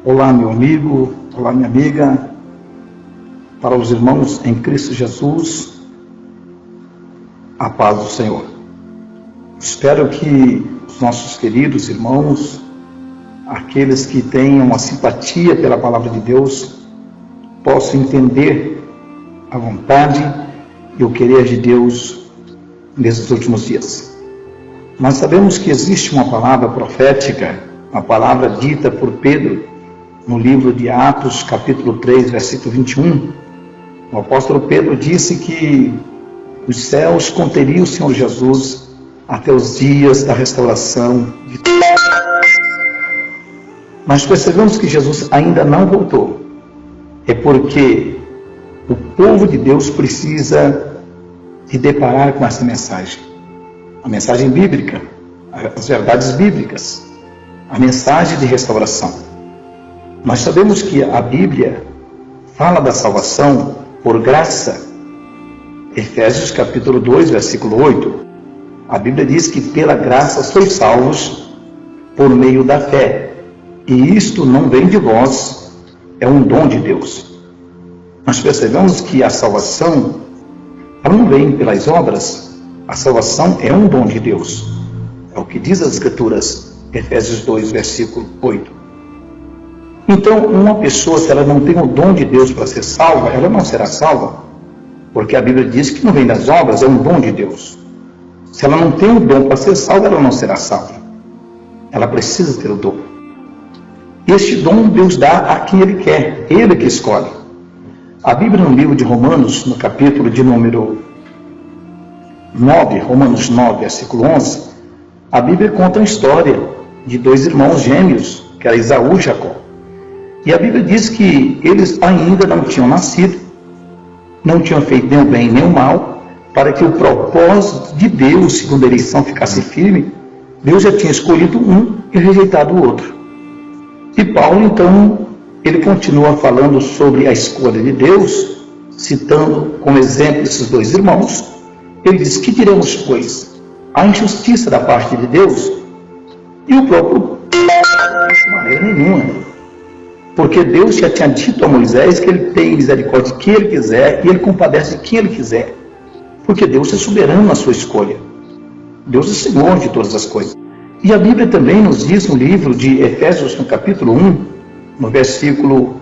Olá, meu amigo, olá, minha amiga, para os irmãos em Cristo Jesus, a paz do Senhor. Espero que os nossos queridos irmãos, aqueles que tenham a simpatia pela palavra de Deus, possam entender a vontade e o querer de Deus nesses últimos dias. Nós sabemos que existe uma palavra profética, uma palavra dita por Pedro, no livro de Atos, capítulo 3, versículo 21, o apóstolo Pedro disse que os céus conteriam o Senhor Jesus até os dias da restauração de tudo. Mas percebemos que Jesus ainda não voltou. É porque o povo de Deus precisa se deparar com essa mensagem. A mensagem bíblica, as verdades bíblicas, a mensagem de restauração. Nós sabemos que a Bíblia fala da salvação por graça. Efésios capítulo 2, versículo 8. A Bíblia diz que pela graça sois salvos por meio da fé. E isto não vem de vós, é um dom de Deus. Nós percebemos que a salvação, ela não vem pelas obras. A salvação é um dom de Deus. É o que diz as Escrituras, Efésios 2, versículo 8. Então, uma pessoa, se ela não tem o dom de Deus para ser salva, ela não será salva. Porque a Bíblia diz que não vem das obras, é um dom de Deus. Se ela não tem o dom para ser salva, ela não será salva. Ela precisa ter o dom. Este dom Deus dá a quem Ele quer, Ele que escolhe. A Bíblia no livro de Romanos, no capítulo de número 9, Romanos 9, versículo 11, a Bíblia conta a história de dois irmãos gêmeos, que era Esaú e Jacó. E a Bíblia diz que eles ainda não tinham nascido, não tinham feito nem o bem nem o mal, para que o propósito de Deus, segundo a eleição, ficasse firme. Deus já tinha escolhido um e rejeitado o outro. E Paulo, então, ele continua falando sobre a escolha de Deus, citando como exemplo esses dois irmãos. Ele diz: que diremos, pois? A injustiça da parte de Deus? E o próprio Paulo, de maneira nenhuma. Porque Deus já tinha dito a Moisés que Ele tem misericórdia de quem Ele quiser e Ele compadece de quem Ele quiser. Porque Deus é soberano na sua escolha. Deus é Senhor de todas as coisas. E a Bíblia também nos diz no livro de Efésios, no capítulo 1, no versículo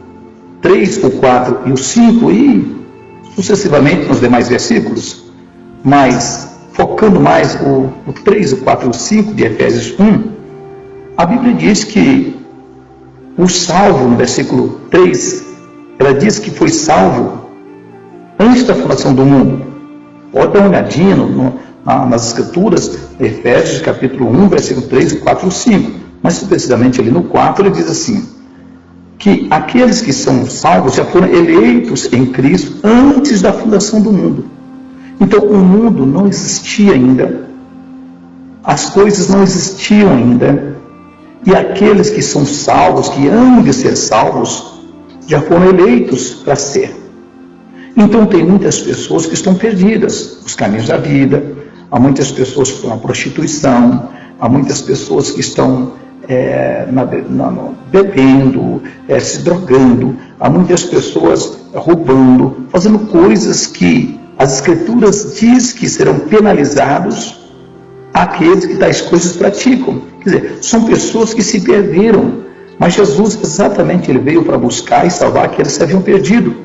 3, o 4 e o 5, e sucessivamente nos demais versículos, mas focando mais o 3, o 4 e o 5 de Efésios 1, a Bíblia diz que o salvo, no versículo 3, ela diz que foi salvo antes da fundação do mundo. Pode dar uma olhadinha nas Escrituras, Efésios, capítulo 1, versículo 3, 4 e 5. Mas, precisamente ali no 4, ele diz assim, que aqueles que são salvos já foram eleitos em Cristo antes da fundação do mundo. Então, o mundo não existia ainda, as coisas não existiam ainda, e aqueles que são salvos, que hão de ser salvos, já foram eleitos para ser. Então tem muitas pessoas que estão perdidas nos caminhos da vida, há muitas pessoas que estão na prostituição, há muitas pessoas que estão bebendo, se drogando, há muitas pessoas roubando, fazendo coisas que as Escrituras dizem que serão penalizados aqueles que tais coisas praticam. Quer dizer, são pessoas que se perderam, mas Jesus exatamente ele veio para buscar e salvar aqueles que haviam perdido,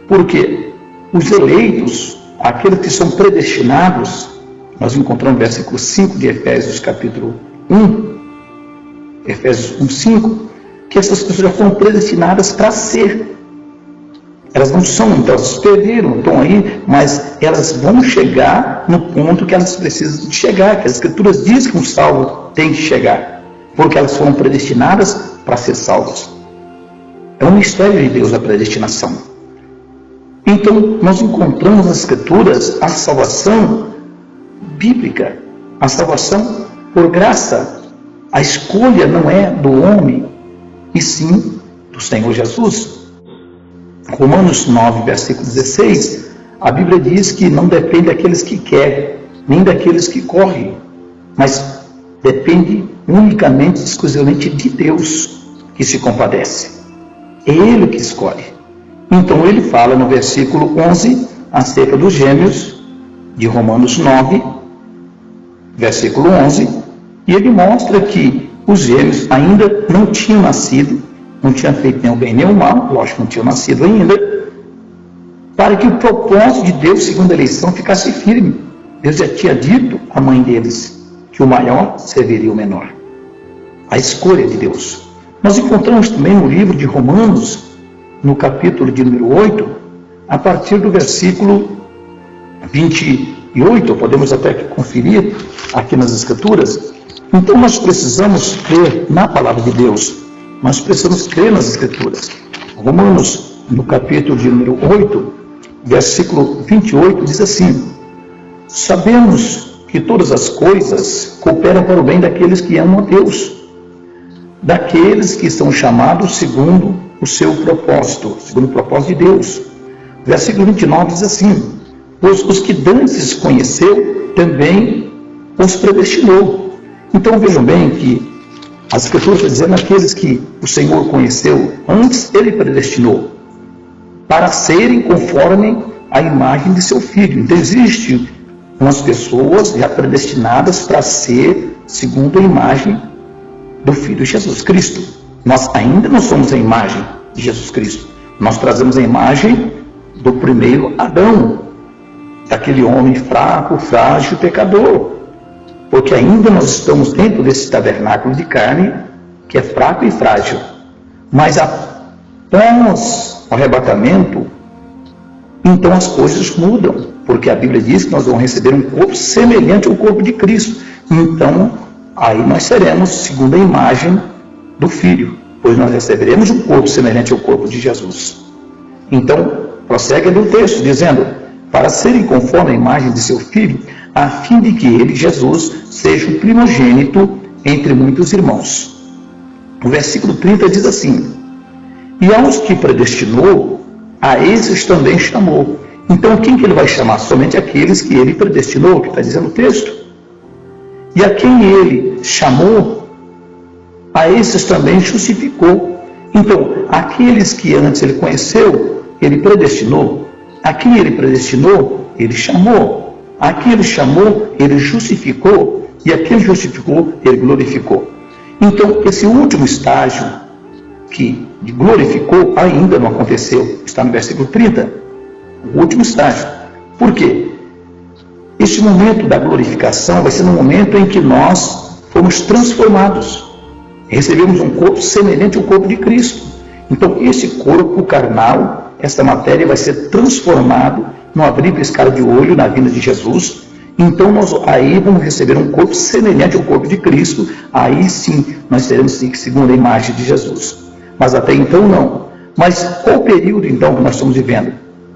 porque os eleitos, aqueles que são predestinados, nós encontramos no versículo 5 de Efésios capítulo 1, Efésios 1, 5, que essas pessoas já foram predestinadas para ser. Elas não são, então elas perderam, estão aí, mas elas vão chegar no ponto que elas precisam de chegar, que as Escrituras dizem que um salvo tem que chegar, porque elas foram predestinadas para ser salvas. É um mistério de Deus a predestinação. Então, nós encontramos nas Escrituras a salvação bíblica, a salvação por graça. A escolha não é do homem, e sim do Senhor Jesus. Romanos 9, versículo 16, a Bíblia diz que não depende daqueles que querem, nem daqueles que correm, mas depende unicamente, exclusivamente de Deus, que se compadece. É Ele que escolhe. Então ele fala no versículo 11 acerca dos gêmeos de Romanos 9, versículo 11, e ele mostra que os gêmeos ainda não tinham nascido, não tinham feito nem o bem nem o mal, lógico, não tinham nascido ainda, para que o propósito de Deus, segundo a eleição, ficasse firme. Deus já tinha dito à mãe deles que o maior serviria o menor. A escolha de Deus. Nós encontramos também no livro de Romanos, no capítulo de número 8, a partir do versículo 28, podemos até conferir aqui nas Escrituras. Então nós precisamos crer na palavra de Deus, nós precisamos crer nas Escrituras. Romanos, no capítulo de número 8, versículo 28, diz assim: sabemos que todas as coisas cooperam para o bem daqueles que amam a Deus, daqueles que são chamados segundo o seu propósito, segundo o propósito de Deus. Versículo 29 diz assim: pois os que dantes conheceu, também os predestinou. Então vejam bem que as Escrituras estão dizendo aqueles que o Senhor conheceu antes, Ele predestinou para serem conforme a imagem de seu Filho. Então existem umas pessoas já predestinadas para ser segundo a imagem do Filho Jesus Cristo. Nós ainda não somos a imagem de Jesus Cristo. Nós trazemos a imagem do primeiro Adão, daquele homem fraco, frágil, pecador. Porque ainda nós estamos dentro desse tabernáculo de carne, que é fraco e frágil. Mas após o arrebatamento, então as coisas mudam. Porque a Bíblia diz que nós vamos receber um corpo semelhante ao corpo de Cristo. Então, aí nós seremos segundo a imagem do Filho, pois nós receberemos um corpo semelhante ao corpo de Jesus. Então, prossegue ali o texto, dizendo: para serem conforme a imagem de seu Filho, a fim de que ele, Jesus, seja o primogênito entre muitos irmãos. O versículo 30 diz assim: e aos que predestinou, a esses também chamou. Então, quem que ele vai chamar? Somente aqueles que ele predestinou, que está dizendo o texto. E a quem ele chamou, a esses também justificou. Então, aqueles que antes ele conheceu, ele predestinou. A quem ele predestinou, ele chamou. A quem ele chamou, ele justificou. E a quem justificou, ele glorificou. Então, esse último estágio que glorificou ainda não aconteceu. Está no versículo 30. O último estágio. Por quê? Este momento da glorificação vai ser no momento em que nós fomos transformados. Recebemos um corpo semelhante ao corpo de Cristo. Então, esse corpo carnal, essa matéria vai ser transformado no abrir e piscar de olho na vinda de Jesus. Então, nós aí vamos receber um corpo semelhante ao corpo de Cristo. Aí sim, nós seremos segundo a imagem de Jesus. Mas até então, não. Mas qual o período, então, que nós estamos vivendo?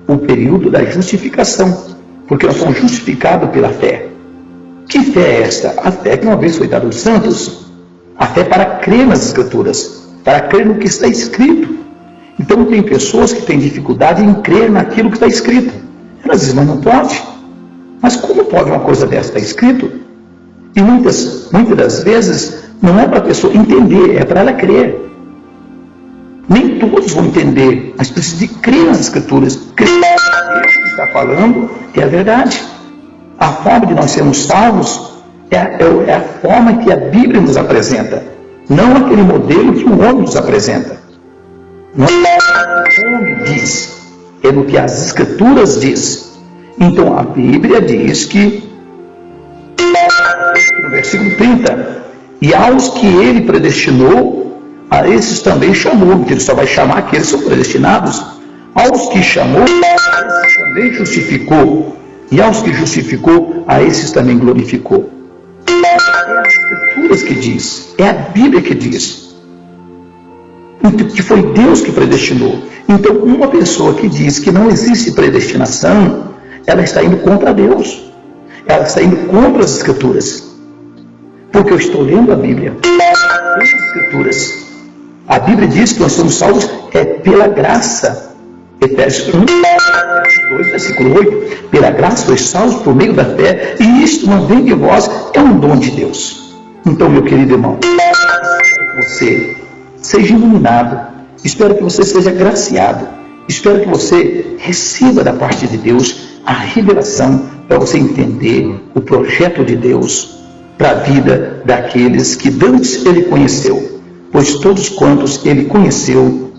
O período da justificação. Porque nós somos justificados pela fé. Que fé é esta? A fé que uma vez foi dada aos santos. A fé para crer nas Escrituras, para crer no que está escrito. Então tem pessoas que têm dificuldade em crer naquilo que está escrito. Elas dizem, mas não pode. Mas como pode uma coisa dessa estar escrito? E muitas das vezes não é para a pessoa entender, é para ela crer. Nem todos vão entender, mas precisa de crer nas Escrituras. Crer que Deus que está falando é a verdade. A forma de nós sermos salvos é a forma que a Bíblia nos apresenta, não aquele modelo que o homem nos apresenta. Não é o que o homem diz, é no que as Escrituras diz. Então a Bíblia diz que, no versículo 30, e aos que ele predestinou, a esses também chamou, porque ele só vai chamar aqueles que são predestinados. Aos que chamou, a esses também justificou, e aos que justificou, a esses também glorificou. É as Escrituras que diz, é a Bíblia que diz, que foi Deus que predestinou. Então, uma pessoa que diz que não existe predestinação, ela está indo contra Deus, ela está indo contra as Escrituras, porque eu estou lendo a Bíblia, as Escrituras. A Bíblia diz que nós somos salvos pela graça. Efésios 1, 2, versículo 8. Pela graça sois salvos por meio da fé, e isto não vem de vós, é um dom de Deus. Então, meu querido irmão, você seja iluminado Espero que você seja graciado. Espero que você receba da parte de Deus a revelação para você entender o projeto de Deus para a vida daqueles que antes Ele conheceu. Pois todos quantos Ele conheceu,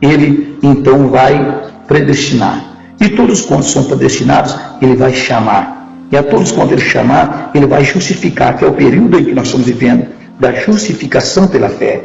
Ele então vai predestinar. E todos quantos são predestinados, Ele vai chamar. E a todos quantos Ele chamar, Ele vai justificar, que é o período em que nós estamos vivendo, da justificação pela fé.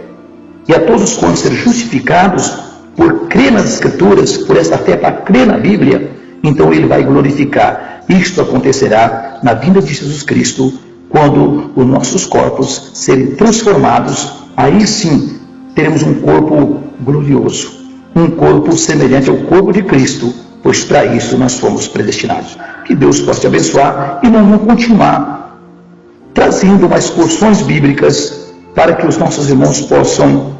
E a todos quantos serem justificados por crer nas Escrituras, por esta fé para crer na Bíblia, então Ele vai glorificar. Isto acontecerá na vinda de Jesus Cristo, quando os nossos corpos serem transformados. Aí sim teremos um corpo glorioso, um corpo semelhante ao corpo de Cristo, pois para isso nós fomos predestinados. Que Deus possa te abençoar e nós vamos continuar trazendo mais porções bíblicas para que os nossos irmãos possam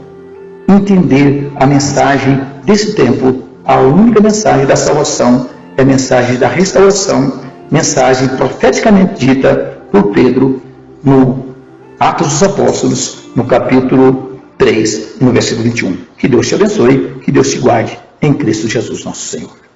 entender a mensagem desse tempo. A única mensagem da salvação é a mensagem da restauração, mensagem profeticamente dita por Pedro no Atos dos Apóstolos, no capítulo 3, no versículo 21. Que Deus te abençoe, que Deus te guarde em Cristo Jesus nosso Senhor.